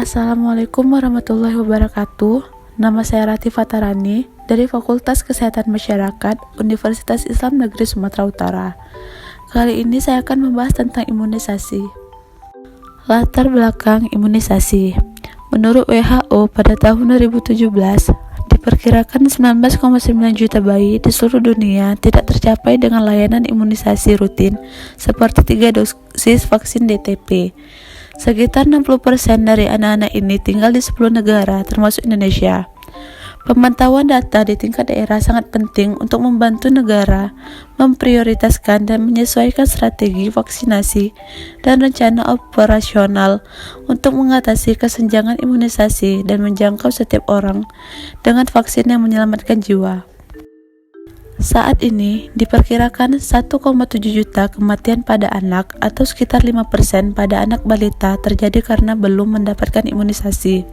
Assalamualaikum warahmatullahi wabarakatuh. Nama saya Rati Fatarani dari Fakultas Kesehatan Masyarakat Universitas Islam Negeri Sumatera Utara. Kali ini saya akan membahas tentang imunisasi. Latar belakang imunisasi. Menurut WHO pada tahun 2017, diperkirakan 19,9 juta bayi di seluruh dunia tidak tercapai dengan layanan imunisasi rutin seperti 3 dosis vaksin DTP. Sekitar 60% dari anak-anak ini tinggal di 10 negara termasuk Indonesia. Pemantauan data di tingkat daerah sangat penting untuk membantu negara memprioritaskan dan menyesuaikan strategi vaksinasi dan rencana operasional untuk mengatasi kesenjangan imunisasi dan menjangkau setiap orang dengan vaksin yang menyelamatkan jiwa. Saat ini, diperkirakan 1,7 juta kematian pada anak atau sekitar 5% pada anak balita terjadi karena belum mendapatkan imunisasi.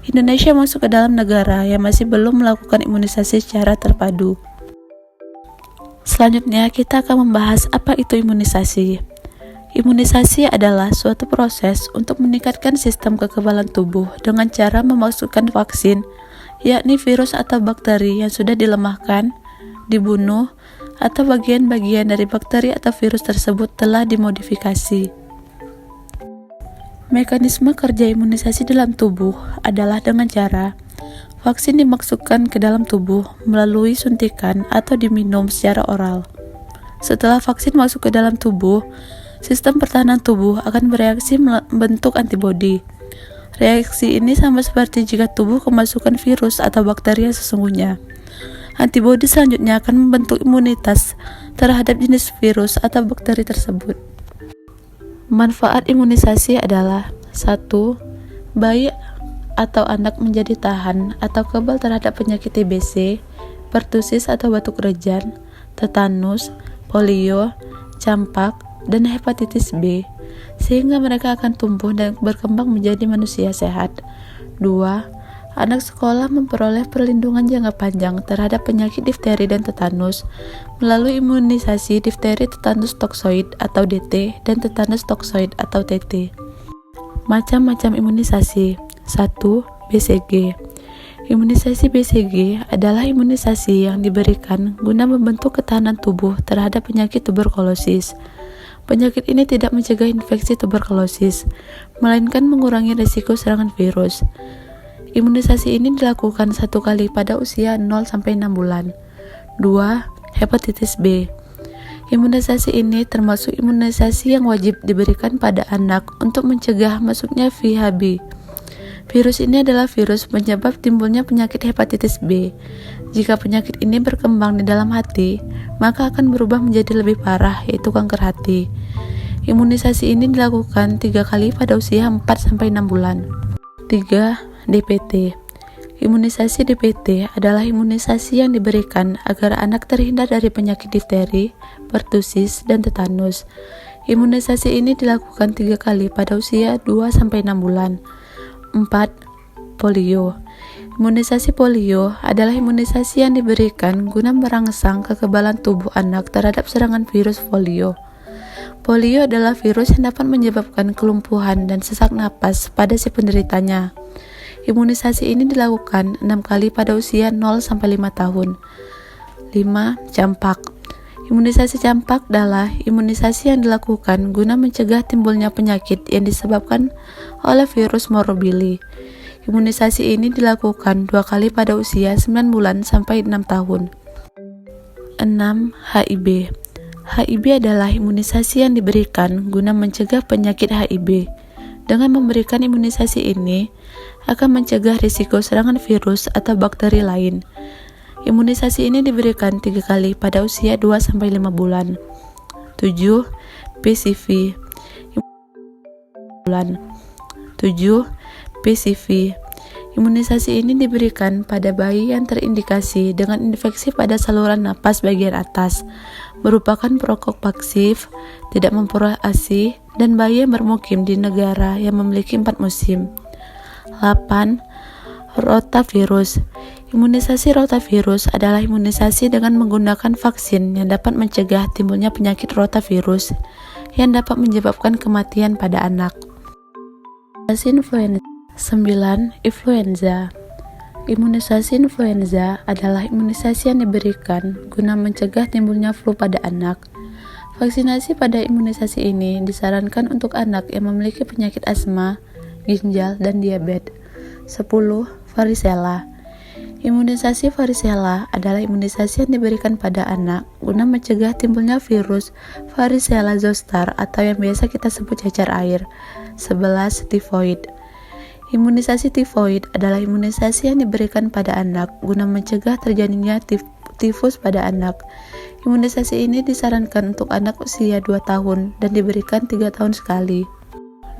Indonesia masuk ke dalam negara yang masih belum melakukan imunisasi secara terpadu. Selanjutnya, kita akan membahas apa itu imunisasi. Imunisasi adalah suatu proses untuk meningkatkan sistem kekebalan tubuh dengan cara memasukkan vaksin, yakni virus atau bakteri yang sudah dilemahkan, dibunuh, atau bagian-bagian dari bakteri atau virus tersebut telah dimodifikasi. Mekanisme kerja imunisasi dalam tubuh adalah dengan cara vaksin dimasukkan ke dalam tubuh melalui suntikan atau diminum secara oral. Setelah vaksin masuk ke dalam tubuh, sistem pertahanan tubuh akan bereaksi membentuk antibodi. Reaksi ini sama seperti jika tubuh kemasukan virus atau bakteri yang sesungguhnya. Antibodi selanjutnya akan membentuk imunitas terhadap jenis virus atau bakteri tersebut. Manfaat imunisasi adalah 1. Bayi atau anak menjadi tahan atau kebal terhadap penyakit TBC, pertusis atau batuk rejan, tetanus, polio, campak, dan hepatitis B, sehingga mereka akan tumbuh dan berkembang menjadi manusia sehat. 2. Anak sekolah memperoleh perlindungan jangka panjang terhadap penyakit difteri dan tetanus melalui imunisasi difteri tetanus toksoid atau DT dan tetanus toksoid atau TT. Macam-macam imunisasi. 1. BCG. Imunisasi BCG adalah imunisasi yang diberikan guna membentuk ketahanan tubuh terhadap penyakit tuberkulosis. Penyakit ini tidak mencegah infeksi tuberkulosis, melainkan mengurangi risiko serangan virus. Imunisasi ini dilakukan 1 kali pada usia 0-6 bulan. 2. Hepatitis B. Imunisasi ini termasuk imunisasi yang wajib diberikan pada anak untuk mencegah masuknya VHB. Virus ini adalah virus penyebab timbulnya penyakit hepatitis B. Jika penyakit ini berkembang di dalam hati, maka akan berubah menjadi lebih parah, yaitu kanker hati. Imunisasi ini dilakukan 3 kali pada usia 4-6 bulan. 3. DPT. Imunisasi DPT adalah imunisasi yang diberikan agar anak terhindar dari penyakit difteri, pertusis, dan tetanus. Imunisasi ini dilakukan 3 kali pada usia 2-6 bulan. 4. Polio. Imunisasi polio adalah imunisasi yang diberikan guna merangsang kekebalan tubuh anak terhadap serangan virus polio. Polio adalah virus yang dapat menyebabkan kelumpuhan dan sesak napas pada si penderitanya. Imunisasi ini dilakukan 6 kali pada usia 0-5 tahun. 5. Campak. Imunisasi campak adalah imunisasi yang dilakukan guna mencegah timbulnya penyakit yang disebabkan oleh virus morbilli. Imunisasi ini dilakukan 2 kali pada usia 9 bulan sampai 6 tahun. 6. HIV. HIV adalah imunisasi yang diberikan guna mencegah penyakit HIV. Dengan memberikan imunisasi ini, akan mencegah risiko serangan virus atau bakteri lain. Imunisasi ini diberikan 3 kali pada usia 2-5 bulan. 7. PCV. 7. PCV. Imunisasi ini diberikan pada bayi yang terindikasi dengan infeksi pada saluran napas bagian atas, merupakan perokok pasif, tidak memperoleh ASI, dan bayi yang bermukim di negara yang memiliki 4 musim. 8. Rotavirus. Imunisasi rotavirus adalah imunisasi dengan menggunakan vaksin yang dapat mencegah timbulnya penyakit rotavirus yang dapat menyebabkan kematian pada anak. Influenza. 9. Influenza. Imunisasi influenza adalah imunisasi yang diberikan guna mencegah timbulnya flu pada anak. Vaksinasi pada imunisasi ini disarankan untuk anak yang memiliki penyakit asma, ginjal, dan diabetes. 10. Varicella. Imunisasi varicella adalah imunisasi yang diberikan pada anak guna mencegah timbulnya virus varicella zoster atau yang biasa kita sebut cacar air. 11. Tifoid. Imunisasi tifoid adalah imunisasi yang diberikan pada anak guna mencegah terjadinya tifus pada anak. Imunisasi ini disarankan untuk anak usia 2 tahun dan diberikan 3 tahun sekali.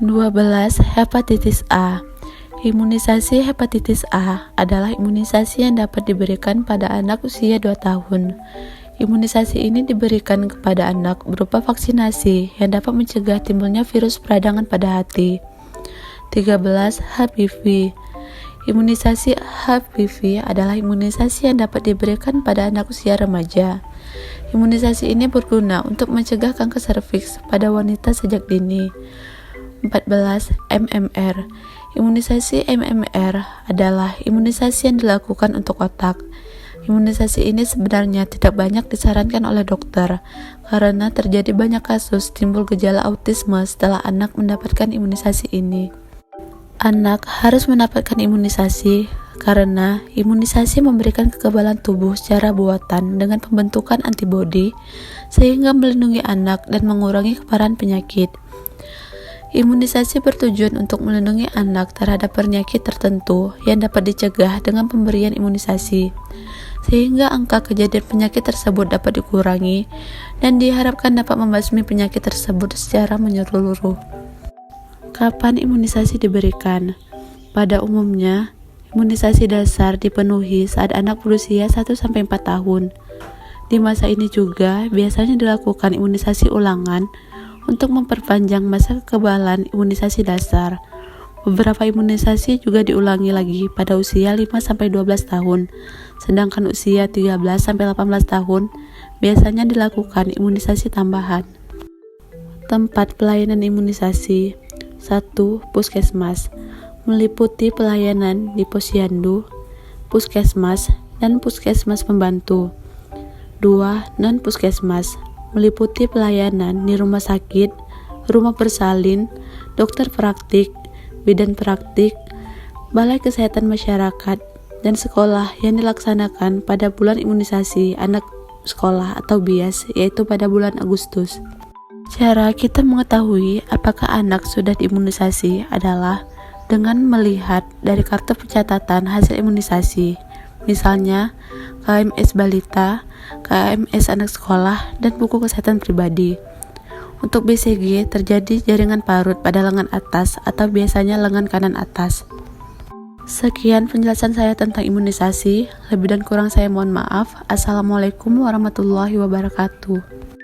12. Hepatitis A. Imunisasi hepatitis A adalah imunisasi yang dapat diberikan pada anak usia 2 tahun. Imunisasi ini diberikan kepada anak berupa vaksinasi yang dapat mencegah timbulnya virus peradangan pada hati. 13. HPV. Imunisasi HPV adalah imunisasi yang dapat diberikan pada anak usia remaja. Imunisasi ini berguna untuk mencegah kanker serviks pada wanita sejak dini. 14. MMR. Imunisasi MMR adalah imunisasi yang dilakukan untuk otak. Imunisasi ini sebenarnya tidak banyak disarankan oleh dokter karena terjadi banyak kasus timbul gejala autisme setelah anak mendapatkan imunisasi ini. Anak harus mendapatkan imunisasi karena imunisasi memberikan kekebalan tubuh secara buatan dengan pembentukan antibodi sehingga melindungi anak dan mengurangi keparahan penyakit. Imunisasi bertujuan untuk melindungi anak terhadap penyakit tertentu yang dapat dicegah dengan pemberian imunisasi, sehingga angka kejadian penyakit tersebut dapat dikurangi dan diharapkan dapat membasmi penyakit tersebut secara menyeluruh. Kapan imunisasi diberikan? Pada umumnya, imunisasi dasar dipenuhi saat anak berusia 1-4 tahun. Di masa ini juga biasanya dilakukan imunisasi ulangan untuk memperpanjang masa kekebalan imunisasi dasar. Beberapa imunisasi juga diulangi lagi pada usia 5-12 tahun, sedangkan usia 13-18 tahun biasanya dilakukan imunisasi tambahan. Tempat pelayanan imunisasi. 1. Puskesmas, meliputi pelayanan di posyandu, puskesmas, dan puskesmas pembantu. 2. Non-puskesmas, meliputi pelayanan di rumah sakit, rumah bersalin, dokter praktik, bidan praktik, balai kesehatan masyarakat, dan sekolah yang dilaksanakan pada bulan imunisasi anak sekolah atau BIAS, yaitu pada bulan Agustus. Cara kita mengetahui apakah anak sudah diimunisasi adalah dengan melihat dari kartu pencatatan hasil imunisasi, misalnya KMS balita, KMS anak sekolah, dan buku kesehatan pribadi. Untuk BCG terjadi jaringan parut pada lengan atas atau biasanya lengan kanan atas. Sekian penjelasan saya tentang imunisasi. Lebih dan kurang saya mohon maaf. Assalamualaikum warahmatullahi wabarakatuh.